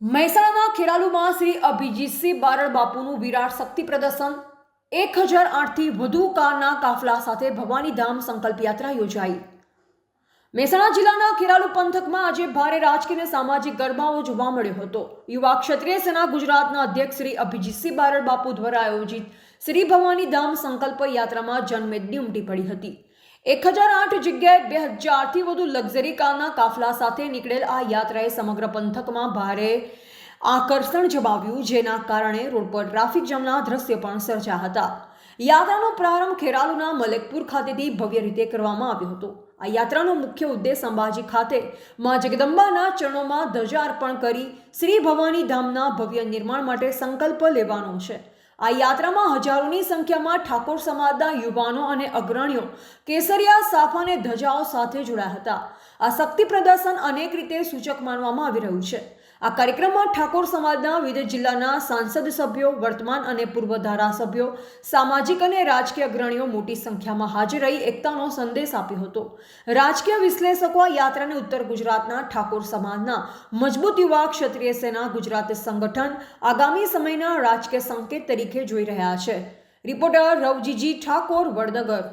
મહેસાણાના ખેરાલુમાં શ્રી અભિજીતસિંહ બારડ બાપુનું વિરાટ શક્તિ પ્રદર્શન 1008થી વધુ કારના કાફલા સાથે ભવાની ધામ સંકલ્પ યાત્રા યોજાઈ। મહેસાણા જિલ્લાના ખેરાલુ પંથકમાં આજે ભારે રાજકીય અને સામાજિક ગરબાઓ જોવા મળ્યો હતો। યુવા ક્ષત્રિય સેના ગુજરાતના અધ્યક્ષ શ્રી અભિજીતસિંહ બારડ બાપુ દ્વારા આયોજિત શ્રી ભવાની ધામ સંકલ્પ યાત્રામાં જનમેદની ઉમટી પડી હતી। 1008 જગ્યાએ 2000થી વધુ લક્ઝરી કારના કાફલા સાથે નીકળેલ આ યાત્રાએ સમગ્ર પંથકમાં ભારે આકર્ષણ જમાવ્યું, જેના કારણે રોડ પર ટ્રાફિક જામના દ્રશ્યો પણ સર્જાયા હતા। યાત્રાનો પ્રારંભ ખેરાલુના મલેકપુર ખાતેથી ભવ્ય રીતે કરવામાં આવ્યો હતો। આ યાત્રાનો મુખ્ય ઉદ્દેશ અંબાજી ખાતે માં જગદંબાના ચરણોમાં ધજા અર્પણ કરી શ્રી ભવાની ધામના ભવ્ય નિર્માણ માટે સંકલ્પ લેવાનો છે। આ યાત્રામાં હજારોની સંખ્યામાં ઠાકોર સમાજના યુવાનો અને અગ્રણીઓ કેસરિયા સાફા અને ધજાઓ સાથે જોડાયા હતા। આ શક્તિ પ્રદર્શન અનેક રીતે સૂચક માનવામાં આવી રહ્યું છે। આ કાર્યક્રમમાં ઠાકોર સમાજના વિવિધ જિલ્લાના સાંસદ સભ્યો, વર્તમાન અને પૂર્વ ધારાસભ્યો, સામાજિક અને રાજકીય અગ્રણીઓ મોટી સંખ્યામાં હાજર રહી એકતાનો સંદેશ આપ્યો હતો। રાજકીય વિશ્લેષકો આ યાત્રાને ઉત્તર ગુજરાતના ઠાકોર સમાજના મજબૂત યુવા ક્ષત્રિય સેના ગુજરાત સંગઠન આગામી સમયના રાજકીય સંકેત તરીકે જોઈ રહ્યા છે। રિપોર્ટર રવજીજી ઠાકોર, વડનગર।